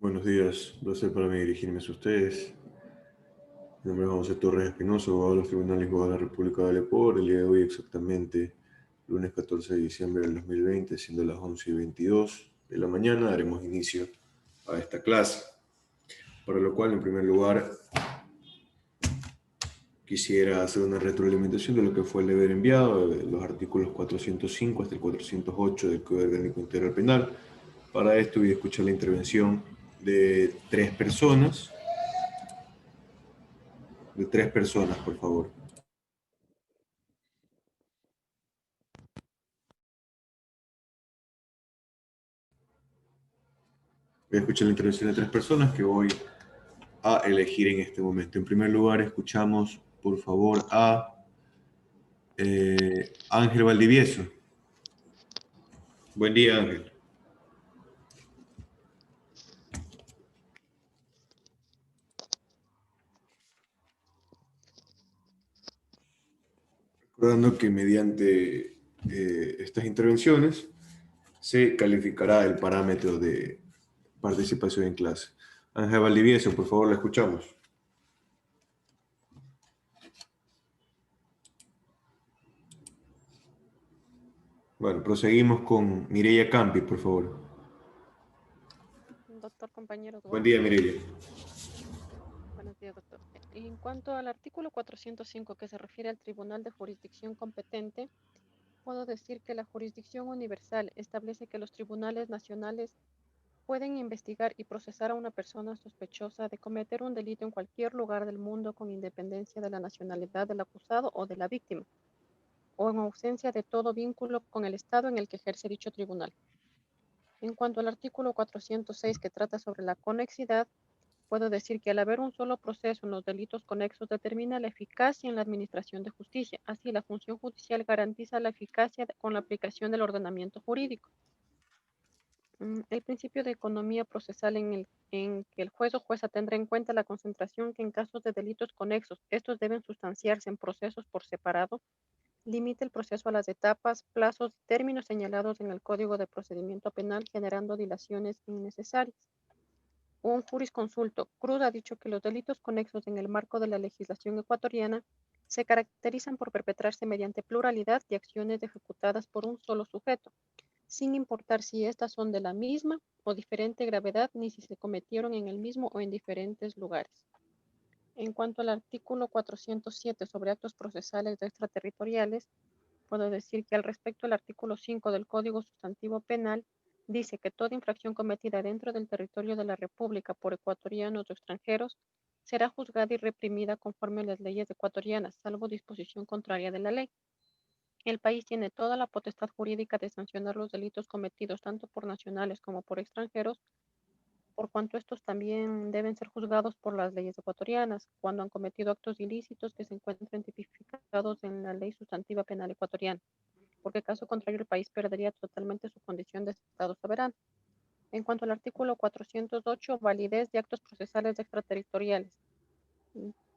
Buenos días, un placer para mí dirigirme a ustedes. Mi nombre es José Torres Espinosa, abogado de los tribunales de la República del Ecuador. El día de hoy, exactamente lunes 14 de diciembre del 2020, siendo las 11:22 de la mañana, daremos inicio a esta clase. Para lo cual, en primer lugar, quisiera hacer una retroalimentación de lo que fue el deber enviado, de los artículos 405 hasta el 408 del Código Orgánico Integral Penal. Para esto voy a escuchar la intervención de tres personas. Por favor. Voy a escuchar la intervención de tres personas que voy a elegir en este momento. En primer lugar, escuchamos, por favor, a Ángel Valdivieso. Buen día, Ángel. Recordando que mediante estas intervenciones se calificará el parámetro de participación en clase. Ángel Valdivieso, por favor, la escuchamos. Bueno, proseguimos con Mireya Campi, por favor. Doctor, compañeros, Buen buenos día, días. Mireya. Buenos días, doctor. En cuanto al artículo 405 que se refiere al Tribunal de Jurisdicción Competente, puedo decir que la jurisdicción universal establece que los tribunales nacionales pueden investigar y procesar a una persona sospechosa de cometer un delito en cualquier lugar del mundo con independencia de la nacionalidad del acusado o de la víctima, o en ausencia de todo vínculo con el Estado en el que ejerce dicho tribunal. En cuanto al artículo 406 que trata sobre la conexidad, puedo decir que al haber un solo proceso en los delitos conexos determina la eficacia en la administración de justicia. Así, la función judicial garantiza la eficacia con la aplicación del ordenamiento jurídico. El principio de economía procesal en que el juez o jueza tendrá en cuenta la concentración que en casos de delitos conexos, estos deben sustanciarse en procesos por separado, limita el proceso a las etapas, plazos y términos señalados en el Código de Procedimiento Penal, generando dilaciones innecesarias. Un jurisconsulto, Cruz ha dicho que los delitos conexos en el marco de la legislación ecuatoriana se caracterizan por perpetrarse mediante pluralidad de acciones ejecutadas por un solo sujeto, sin importar si éstas son de la misma o diferente gravedad, ni si se cometieron en el mismo o en diferentes lugares. En cuanto al artículo 407 sobre actos procesales extraterritoriales, puedo decir que al respecto el artículo 5 del Código Sustantivo Penal dice que toda infracción cometida dentro del territorio de la República por ecuatorianos o extranjeros será juzgada y reprimida conforme a las leyes ecuatorianas, salvo disposición contraria de la ley. El país tiene toda la potestad jurídica de sancionar los delitos cometidos tanto por nacionales como por extranjeros, por cuanto estos también deben ser juzgados por las leyes ecuatorianas cuando han cometido actos ilícitos que se encuentren tipificados en la ley sustantiva penal ecuatoriana, porque caso contrario el país perdería totalmente su condición de Estado soberano. En cuanto al artículo 408, validez de actos procesales extraterritoriales.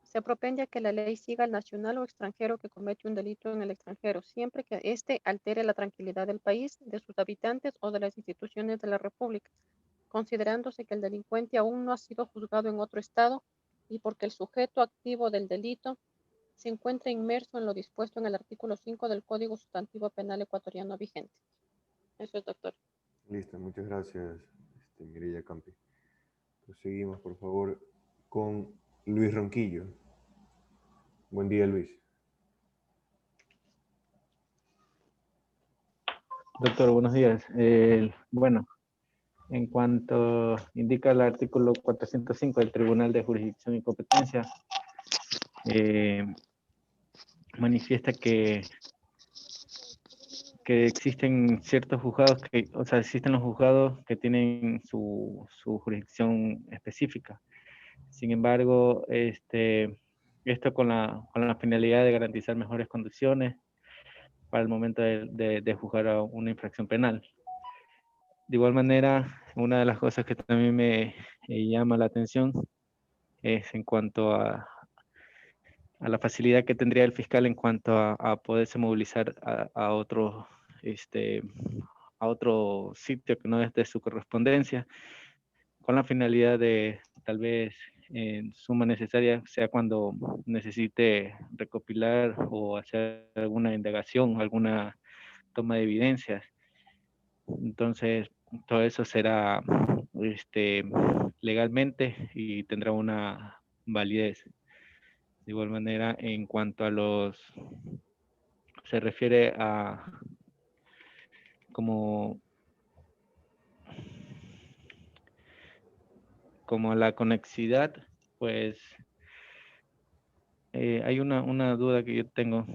Se propende a que la ley siga al nacional o extranjero que comete un delito en el extranjero, siempre que éste altere la tranquilidad del país, de sus habitantes o de las instituciones de la República, considerándose que el delincuente aún no ha sido juzgado en otro estado y porque el sujeto activo del delito se encuentra inmerso en lo dispuesto en el artículo 5 del Código Sustantivo Penal ecuatoriano vigente. Eso es, doctor. Listo, muchas gracias, Mireya Campi. Seguimos, por favor, con Luis Ronquillo. Buen día, Luis. Doctor, buenos días. Bueno, en cuanto indica el artículo 405 del Tribunal de Jurisdicción y Competencia, manifiesta que existen ciertos juzgados existen los juzgados que tienen su jurisdicción específica. Sin embargo, esto con la finalidad de garantizar mejores condiciones para el momento de juzgar a una infracción penal. De igual manera, una de las cosas que también me llama la atención es en cuanto a la facilidad que tendría el fiscal en cuanto a poderse movilizar a otro sitio que no es de su correspondencia, con la finalidad de tal vez en suma necesaria sea cuando necesite recopilar o hacer alguna indagación, alguna toma de evidencias. Entonces, todo eso será legalmente y tendrá una validez. De igual manera, en cuanto a se refiere a como la conexidad, pues hay una duda que yo tengo,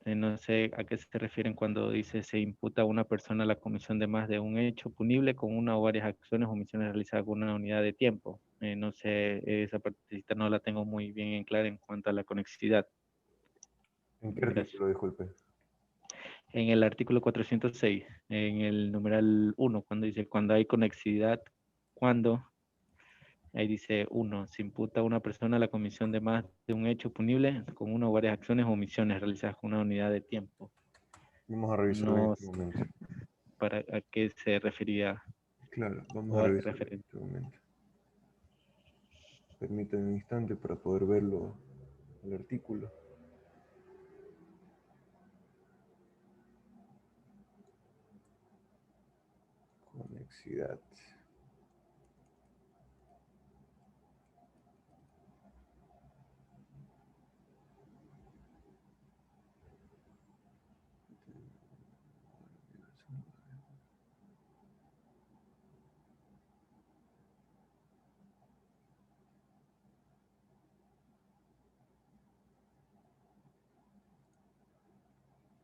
no sé a qué se refieren cuando dice se imputa a una persona la comisión de más de un hecho punible con una o varias acciones o omisiones realizadas con una unidad de tiempo. No sé, esa partecita no la tengo muy bien en clara en cuanto a la conexidad. ¿En qué Gracias. artículo, disculpe? En el artículo 406, en el numeral 1, cuando dice cuando hay conexidad, cuando ahí dice 1, se imputa a una persona la comisión de más de un hecho punible con una o varias acciones o omisiones realizadas con una unidad de tiempo. Vamos a revisarlo en No este momento. para a qué se refería Claro, vamos o a hace revisarlo en referencia. este momento. Permítanme un instante para poder verlo, el artículo. Conexidad.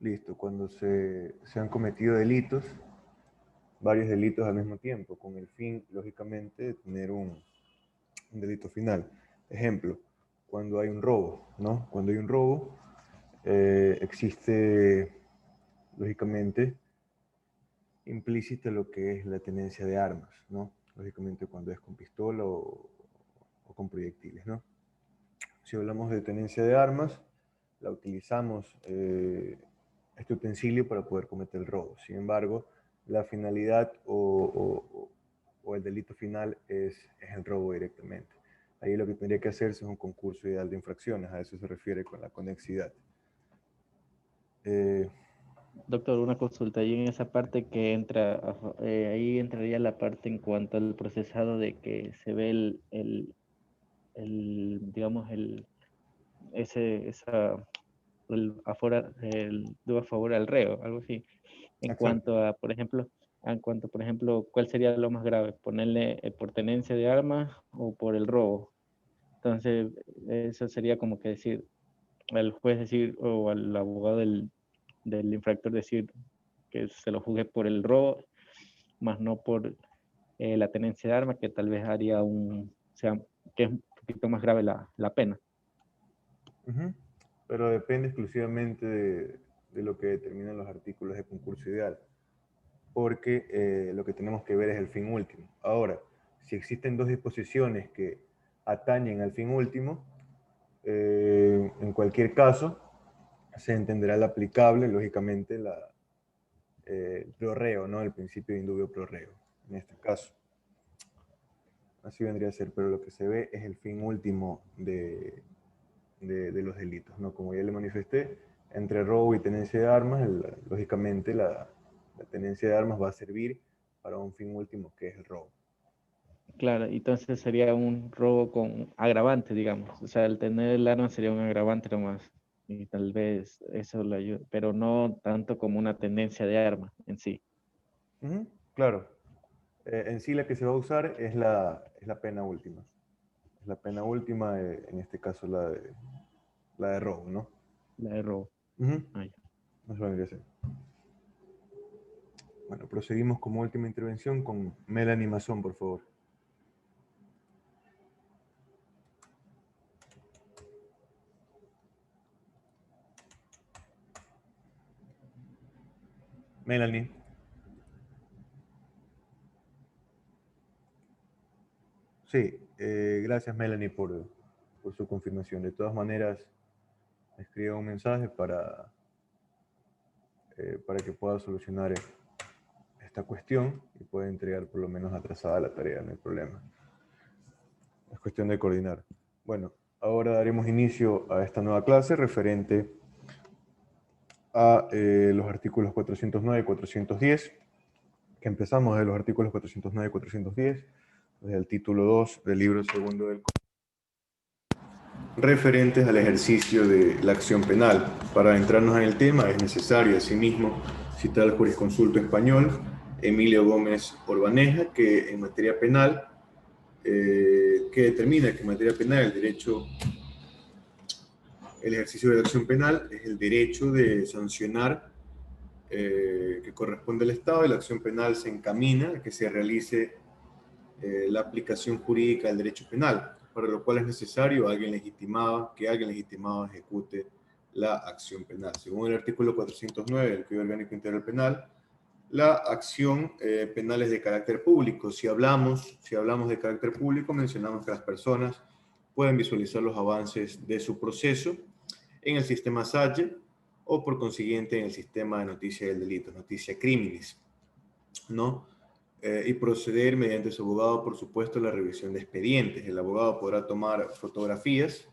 Listo, cuando se han cometido delitos, varios delitos al mismo tiempo, con el fin, lógicamente, de tener un delito final. Ejemplo, cuando hay un robo, ¿no? Cuando hay un robo, existe, lógicamente, implícita lo que es la tenencia de armas, ¿no? Lógicamente cuando es con pistola o con proyectiles, ¿no? Si hablamos de tenencia de armas, la utilizamos este utensilio para poder cometer el robo. Sin embargo, la finalidad o el delito final es el robo directamente. Ahí lo que tendría que hacerse es un concurso ideal de infracciones, a eso se refiere con la conexidad. Doctor, una consulta. Y en esa parte que entra, ahí entraría la parte en cuanto al procesado de que se ve digamos, el debo a favor al reo, algo así. En Exacto. cuanto a, por ejemplo, ¿cuál sería lo más grave? ¿Ponerle por tenencia de armas o por el robo? Entonces, eso sería como que decir, al juez decir, o al abogado del infractor decir que se lo juzgue por el robo, más no por la tenencia de armas, que tal vez haría que es un poquito más grave la pena. Uh-huh. Pero depende exclusivamente de lo que determinan los artículos de concurso ideal, porque lo que tenemos que ver es el fin último. Ahora, si existen dos disposiciones que atañen al fin último, en cualquier caso, se entenderá el aplicable, lógicamente, el pro reo, ¿no? El principio de indubio pro reo, en este caso. Así vendría a ser, pero lo que se ve es el fin último de los delitos, ¿no? Como ya le manifesté, entre robo y tenencia de armas, lógicamente la tenencia de armas va a servir para un fin último que es el robo. Claro, entonces sería un robo con agravante, digamos. O sea, el tener el arma sería un agravante nomás. Y tal vez eso lo ayuda, pero no tanto como una tendencia de arma en sí. Uh-huh, claro. En sí la que se va a usar es la pena última. Es la pena última, en este caso la de robo, ¿no? La de robo. Uh-huh. Ah, ya. Eso vendría a ser. Bueno, proseguimos como última intervención con Melanie Mazón, por favor. Melanie. Sí, gracias Melanie por su confirmación. De todas maneras, escribo un mensaje para que pueda solucionar esta cuestión y pueda entregar por lo menos atrasada la tarea, no hay problema. Es cuestión de coordinar. Bueno, ahora daremos inicio a esta nueva clase referente a los artículos 409 y 410, que empezamos de los artículos 409 y 410, desde el título 2 del libro segundo del referentes al ejercicio de la acción penal. Para entrarnos en el tema es necesario, asimismo, citar al jurisconsulto español Emilio Gómez Orbaneja, que en materia penal, que determina que en materia penal el ejercicio de la acción penal es el derecho de sancionar que corresponde al Estado, y la acción penal se encamina a que se realice la aplicación jurídica del derecho penal, para lo cual es necesario que alguien legitimado ejecute la acción penal. Según el artículo 409 del Código Orgánico Integral Penal, la acción penal es de carácter público. Si hablamos de carácter público, mencionamos que las personas pueden visualizar los avances de su proceso en el sistema SAGE o por consiguiente en el sistema de noticia del delito, noticia criminis, ¿no? Y proceder mediante su abogado, por supuesto, a la revisión de expedientes. El abogado podrá tomar fotografías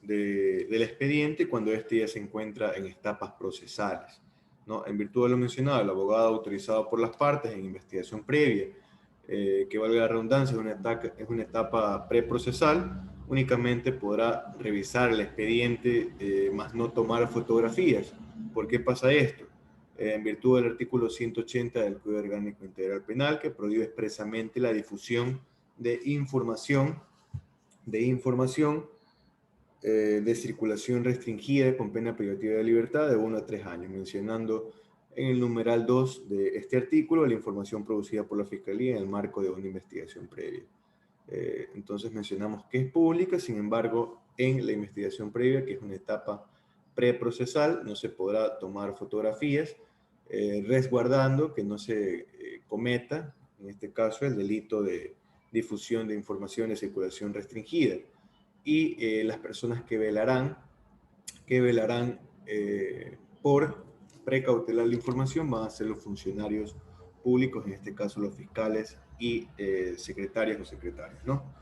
del expediente cuando éste ya se encuentra en etapas procesales, ¿no? En virtud de lo mencionado, el abogado autorizado por las partes en investigación previa, que valga la redundancia, es una etapa preprocesal, únicamente podrá revisar el expediente, más no tomar fotografías. ¿Por qué pasa esto? En virtud del artículo 180 del Código Orgánico Integral Penal, que prohíbe expresamente la difusión de información de circulación restringida con pena privativa de libertad de 1 a 3 años, mencionando en el numeral 2 de este artículo la información producida por la Fiscalía en el marco de una investigación previa. Entonces mencionamos que es pública, sin embargo, en la investigación previa, que es una etapa preprocesal, no se podrá tomar fotografías, resguardando que no se cometa, en este caso, el delito de difusión de información de circulación restringida. Y las personas que velarán por precautelar la información van a ser los funcionarios públicos, en este caso los fiscales y secretarias o secretarios, ¿no?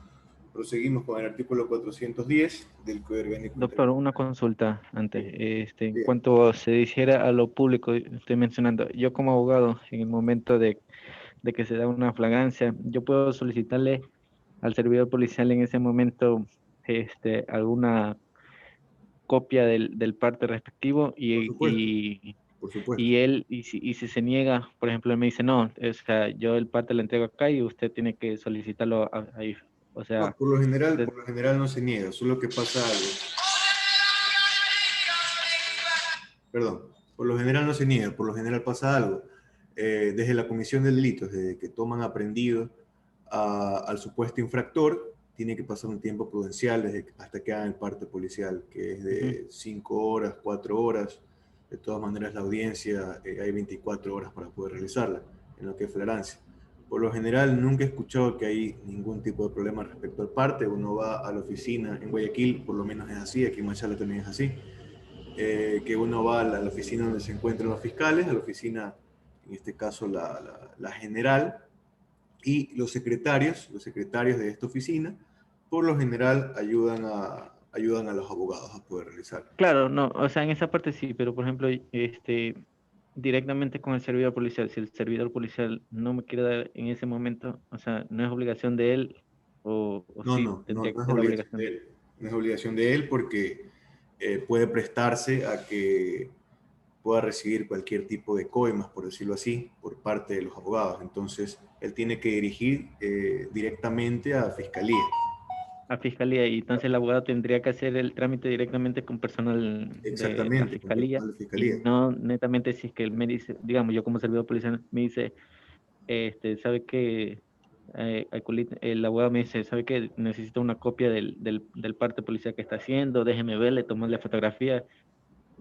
Proseguimos con el artículo 410 del Código Orgánico. Doctor, una consulta antes. Sí. En cuanto se dijera a lo público, estoy mencionando, yo como abogado, en el momento de que se da una flagrancia, yo puedo solicitarle al servidor policial en ese momento alguna copia del parte respectivo Por supuesto. y si se niega, por ejemplo, él me dice, no, o sea, yo el parte lo entrego acá y usted tiene que solicitarlo ahí. O sea, No, por lo general no se niega, solo que pasa algo. Perdón, por lo general no se niega, por lo general pasa algo. Desde la comisión del delito, desde que toman aprendido al supuesto infractor, tiene que pasar un tiempo prudencial hasta que hagan el parte policial, que es de 5 horas, 4 horas. De todas maneras, la audiencia hay 24 horas para poder realizarla, en lo que es flagrancia. Por lo general, nunca he escuchado que hay ningún tipo de problema respecto al parte. Uno va a la oficina en Guayaquil, por lo menos es así, aquí en Machala también es así, que uno va a la oficina donde se encuentran los fiscales, a la oficina, en este caso la general, y los secretarios de esta oficina, por lo general ayudan a los abogados a poder realizar. claro, no, o sea, en esa parte sí, pero por ejemplo, directamente con el servidor policial, si el servidor policial no me quiere dar en ese momento, o sea, no es obligación de él o sí No tendría que es ser la obligación obligación de de él. él. No es obligación de él porque puede prestarse a que pueda recibir cualquier tipo de coimas, por decirlo así, por parte de los abogados. Entonces, él tiene que dirigir directamente a Fiscalía. A fiscalía, y entonces el abogado tendría que hacer el trámite directamente con personal de la Exactamente, con fiscalía personal de y Fiscalía. no netamente si es que él me dice, digamos, yo como servidor policial me dice, sabe que el abogado me dice, sabe que necesito una copia del parte policial que está haciendo, déjeme verle, tomarle fotografía.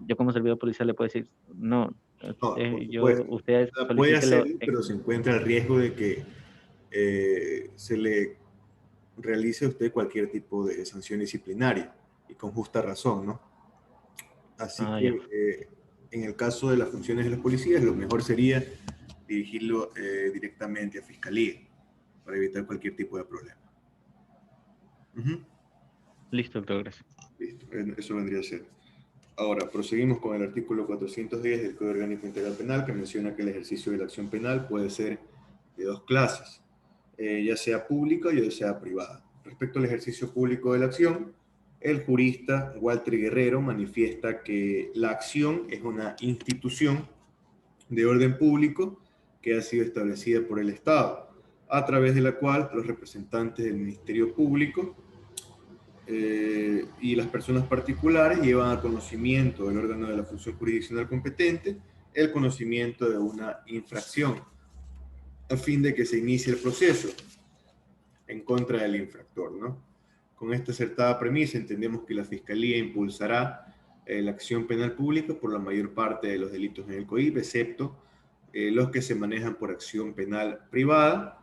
Yo como servidor policial le puedo decir, no, No, por supuesto. usted Puede solicítelo. hacerlo, pero se encuentra el riesgo de que se le realice a usted cualquier tipo de sanción disciplinaria, y con justa razón, ¿no? Así Ah, que ya. en el caso de las funciones de los policías, lo mejor sería dirigirlo directamente a Fiscalía para evitar cualquier tipo de problema. Listo, doctor, gracias. Listo, eso vendría a ser. Ahora, proseguimos con el artículo 410 del Código Orgánico Integral Penal, que menciona que el ejercicio de la acción penal puede ser de dos clases, ya sea pública o ya sea privada. Respecto al ejercicio público de la acción, el jurista Walter Guerrero manifiesta que la acción es una institución de orden público que ha sido establecida por el Estado, a través de la cual los representantes del Ministerio Público y las personas particulares llevan al conocimiento del órgano de la función jurisdiccional competente el conocimiento de una infracción, a fin de que se inicie el proceso en contra del infractor, ¿no? Con esta acertada premisa entendemos que la Fiscalía impulsará la acción penal pública por la mayor parte de los delitos en el COIP, excepto los que se manejan por acción penal privada,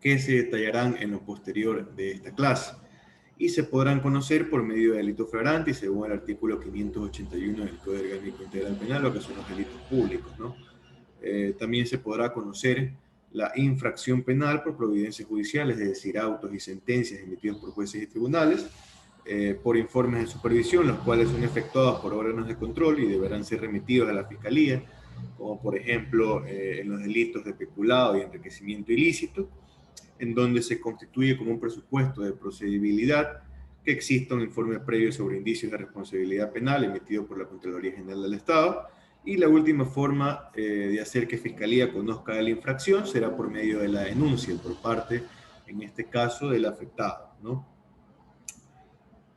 que se detallarán en lo posterior de esta clase, y se podrán conocer por medio de delitos flagrantes, según el artículo 581 del Código Orgánico Integral Penal, lo que son los delitos públicos, ¿no? También se podrá conocer la infracción penal por providencias judiciales, es decir, autos y sentencias emitidos por jueces y tribunales, por informes de supervisión, los cuales son efectuados por órganos de control y deberán ser remitidos a la Fiscalía, como por ejemplo en los delitos de peculado y enriquecimiento ilícito, en donde se constituye como un presupuesto de procedibilidad que exista un informe previo sobre indicios de responsabilidad penal emitido por la Contraloría General del Estado. Y la última forma de hacer que Fiscalía conozca de la infracción será por medio de la denuncia por parte, en este caso, del afectado, ¿no?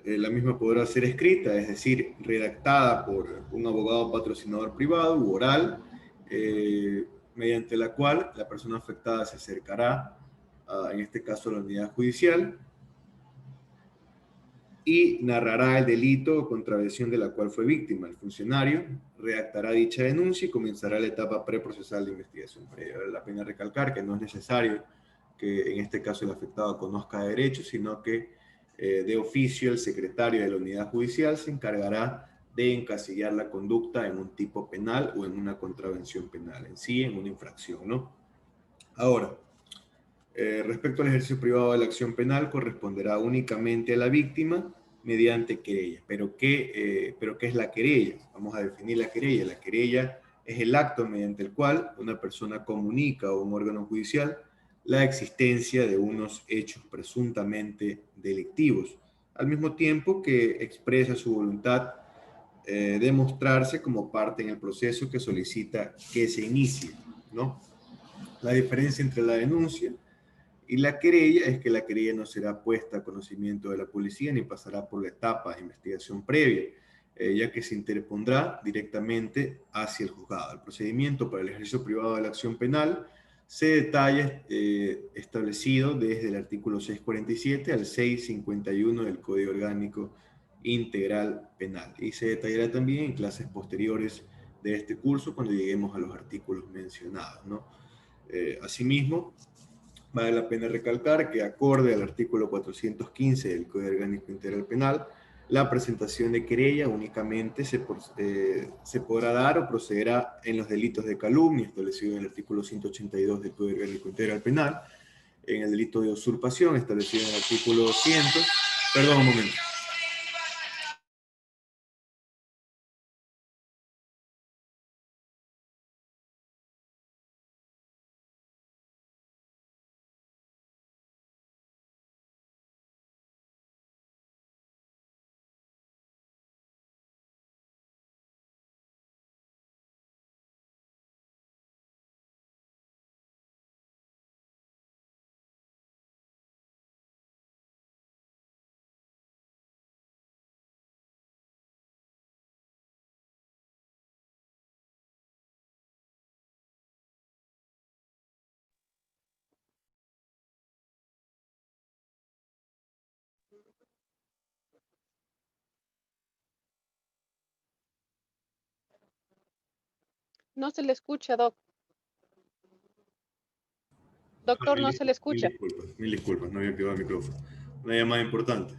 La misma podrá ser escrita, es decir, redactada por un abogado patrocinador privado u oral, mediante la cual la persona afectada se acercará en este caso la unidad judicial, y narrará el delito o contravención de la cual fue víctima. El funcionario redactará dicha denuncia y comenzará la etapa preprocesal de investigación previa. Vale la pena recalcar que no es necesario que en este caso el afectado conozca de derecho, sino que de oficio el secretario de la unidad judicial se encargará de encasillar la conducta en un tipo penal o en una contravención penal, en sí, en una infracción, ¿no? Ahora, respecto al ejercicio privado de la acción penal, corresponderá únicamente a la víctima mediante querella. ¿Pero qué es la querella? Vamos a definir la querella. La querella es el acto mediante el cual una persona comunica a un órgano judicial la existencia de unos hechos presuntamente delictivos, al mismo tiempo que expresa su voluntad de mostrarse como parte en el proceso que solicita que se inicie, ¿no? La diferencia entre la denuncia y la querella es que la querella no será puesta a conocimiento de la policía ni pasará por la etapa de investigación previa, ya que se interpondrá directamente hacia el juzgado. El procedimiento para el ejercicio privado de la acción penal se detalla establecido desde el artículo 647 al 651 del Código Orgánico Integral Penal, y se detallará también en clases posteriores de este curso cuando lleguemos a los artículos mencionados, ¿no? Asimismo, vale la pena recalcar que, acorde al artículo 415 del Código Orgánico Integral Penal, la presentación de querella únicamente se podrá dar o procederá en los delitos de calumnia, establecido en el artículo 182 del Código Orgánico Integral Penal, en el delito de usurpación, establecido en el artículo 200. Perdón, un momento. No se le escucha, Doc. Doctor, no se le escucha. Mil disculpas, no había activado el micrófono. Una llamada importante.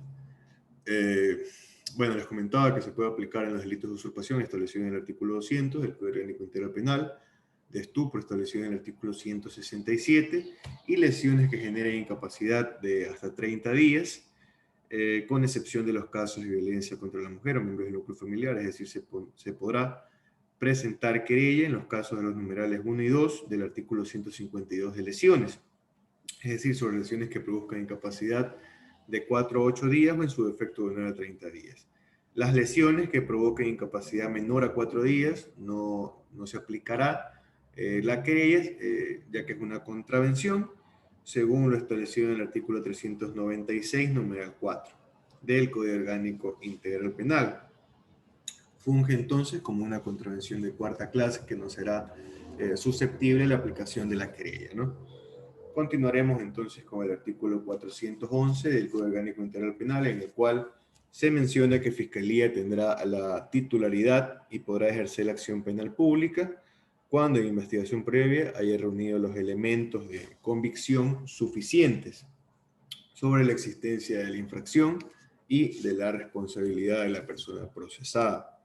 Bueno, les comentaba que se puede aplicar en los delitos de usurpación establecidos en el artículo 200 del Código Orgánico Integral Penal, de estupro establecido en el artículo 167 y lesiones que generen incapacidad de hasta 30 días, con excepción de los casos de violencia contra la mujer o miembros del núcleo familiar, es decir, se podrá presentar querella en los casos de los numerales 1 y 2 del artículo 152 de lesiones, es decir, sobre lesiones que produzcan incapacidad de 4 a 8 días o en su defecto menor a 30 días. Las lesiones que provoquen incapacidad menor a 4 días no se aplicará la querella, ya que es una contravención, según lo establecido en el artículo 396, numeral 4, del Código Orgánico Integral Penal. Funge entonces como una contravención de cuarta clase que no será susceptible de la aplicación de la querella, ¿no? Continuaremos entonces con el artículo 411 del Código Orgánico Integral Penal, en el cual se menciona que Fiscalía tendrá la titularidad y podrá ejercer la acción penal pública cuando en investigación previa haya reunido los elementos de convicción suficientes sobre la existencia de la infracción y de la responsabilidad de la persona procesada.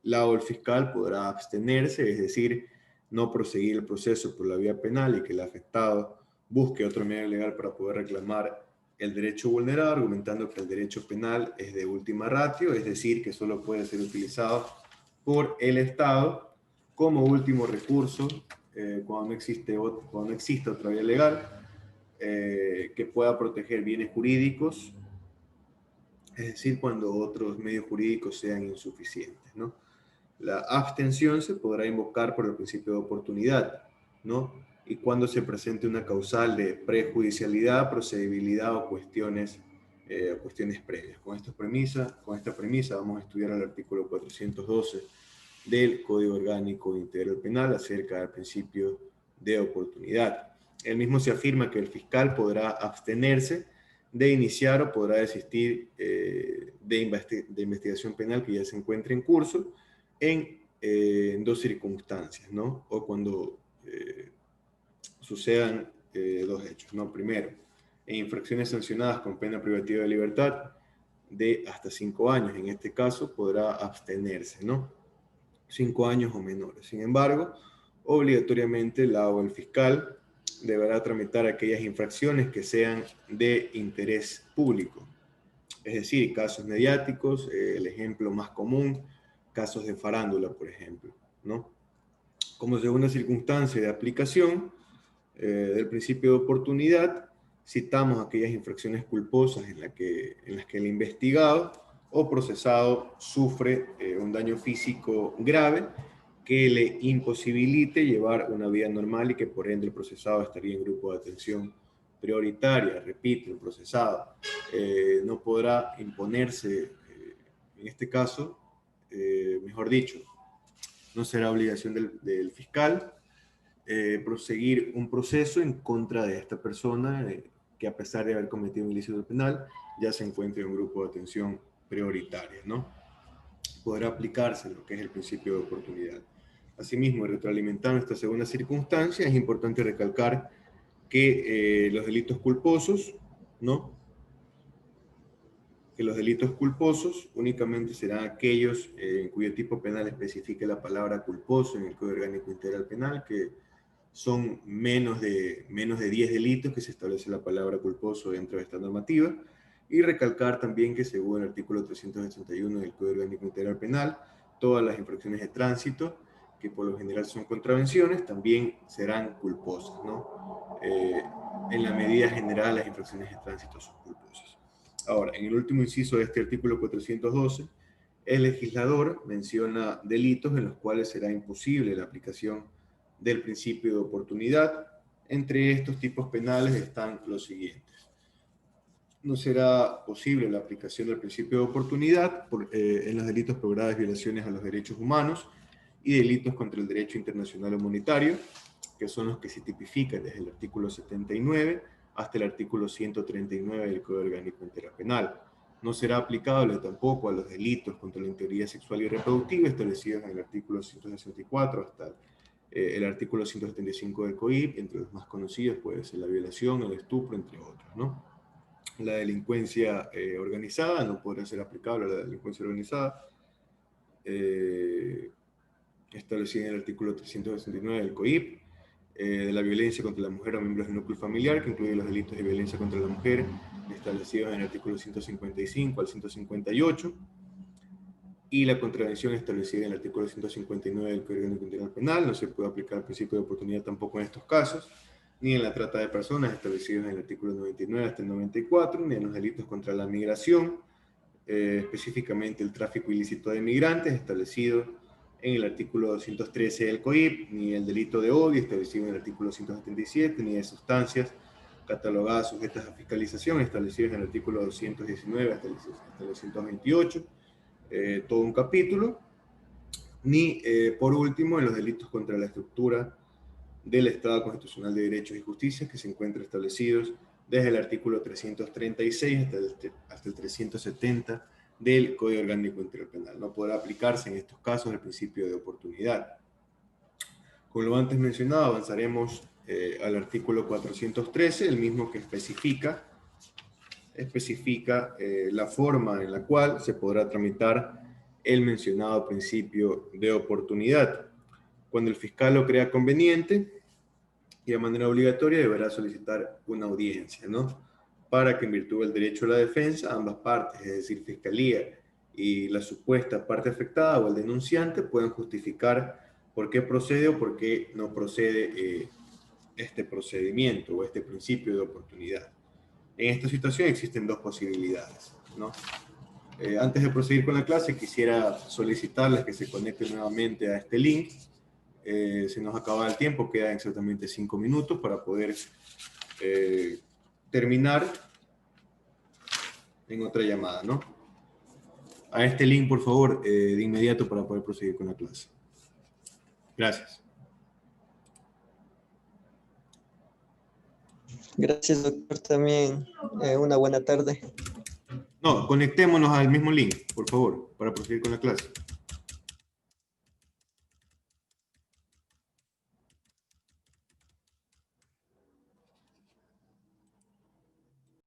La o el fiscal podrá abstenerse, es decir, no proseguir el proceso por la vía penal y que el afectado busque otro medio legal para poder reclamar el derecho vulnerado, argumentando que el derecho penal es de última ratio, es decir, que solo puede ser utilizado por el Estado como último recurso cuando no existe otra vía legal que pueda proteger bienes jurídicos, es decir, cuando otros medios jurídicos sean insuficientes, ¿no? La abstención se podrá invocar por el principio de oportunidad, ¿no? Y cuando se presente una causal de prejudicialidad, procedibilidad o cuestiones previas. Con esta premisa vamos a estudiar el artículo 412 del Código Orgánico Integral Penal acerca del principio de oportunidad. El mismo se afirma que el fiscal podrá abstenerse de iniciar o podrá desistir de investigación penal que ya se encuentre en curso en dos circunstancias, ¿no? O cuando sucedan dos hechos, ¿no? Primero, en infracciones sancionadas con pena privativa de libertad de hasta 5 años. En este caso podrá abstenerse, ¿no? 5 años o menores. Sin embargo, obligatoriamente la o el fiscal deberá tramitar aquellas infracciones que sean de interés público. Es decir, casos mediáticos, el ejemplo más común, casos de farándula, por ejemplo, ¿no? Como segunda circunstancia de aplicación del principio de oportunidad, citamos aquellas infracciones culposas en las que el investigado o procesado sufre un daño físico grave que le imposibilite llevar una vida normal y que por ende el procesado estaría en grupo de atención prioritaria. Repito, el procesado no podrá imponerse, en este caso, mejor dicho, no será obligación del fiscal proseguir un proceso en contra de esta persona que a pesar de haber cometido un ilícito penal ya se encuentra en un grupo de atención prioritaria, ¿no? Podrá aplicarse lo que es el principio de oportunidad. Asimismo, retroalimentando esta segunda circunstancia, es importante recalcar que los delitos culposos, ¿no? Que los delitos culposos únicamente serán aquellos en cuyo tipo penal especifique la palabra culposo en el Código Orgánico Integral Penal, que son menos de 10 delitos que se establece la palabra culposo dentro de esta normativa, y recalcar también que según el artículo 381 del Código Orgánico Integral Penal, todas las infracciones de tránsito, que por lo general son contravenciones, también serán culposas, ¿no? En la medida general, las infracciones de tránsito son culposas. Ahora, en el último inciso de este artículo 412, el legislador menciona delitos en los cuales será imposible la aplicación del principio de oportunidad. Entre estos tipos penales están los siguientes. No será posible la aplicación del principio de oportunidad en los delitos por graves violaciones a los derechos humanos y delitos contra el derecho internacional humanitario, que son los que se tipifican desde el artículo 79 hasta el artículo 139 del Código Orgánico Integral Penal. No será aplicable tampoco a los delitos contra la integridad sexual y reproductiva establecidos en el artículo 164 hasta el artículo 175 del COIP, entre los más conocidos puede ser la violación, el estupro, entre otros, ¿no? La delincuencia organizada no podrá ser aplicable a la delincuencia organizada. establecida en el artículo 369 del COIP, de la violencia contra la mujer o miembros del núcleo familiar, que incluye los delitos de violencia contra la mujer, establecidos en el artículo 155 al 158, y la contravención establecida en el artículo 159 del Código Nacional Penal. No se puede aplicar el principio de oportunidad tampoco en estos casos, ni en la trata de personas establecidos en el artículo 99 hasta el 94, ni en los delitos contra la migración, específicamente el tráfico ilícito de migrantes establecido en el artículo 213 del COIP, ni el delito de odio establecido en el artículo 177, ni de sustancias catalogadas sujetas a fiscalización establecidos en el artículo 219 hasta el 228, todo un capítulo, ni por último en los delitos contra la estructura del Estado Constitucional de Derechos y Justicia, que se encuentran establecidos desde el artículo 336 hasta el 370 del Código Orgánico Integral. No podrá aplicarse en estos casos el principio de oportunidad. Con lo antes mencionado, avanzaremos al artículo 413, el mismo que especifica la forma en la cual se podrá tramitar el mencionado principio de oportunidad. Cuando el fiscal lo crea conveniente y de manera obligatoria, deberá solicitar una audiencia, ¿no? Para que en virtud del derecho a la defensa, ambas partes, es decir, fiscalía y la supuesta parte afectada o el denunciante, puedan justificar por qué procede o por qué no procede este procedimiento o este principio de oportunidad. En esta situación existen dos posibilidades, ¿no? Antes de proseguir con la clase, quisiera solicitarles que se conecten nuevamente a este link. Se nos acaba el tiempo, quedan exactamente 5 minutos para poder terminar en otra llamada, ¿no? A este link, por favor, de inmediato para poder proseguir con la clase. Gracias. Gracias, doctor. También una buena tarde. No, conectémonos al mismo link, por favor, para proseguir con la clase.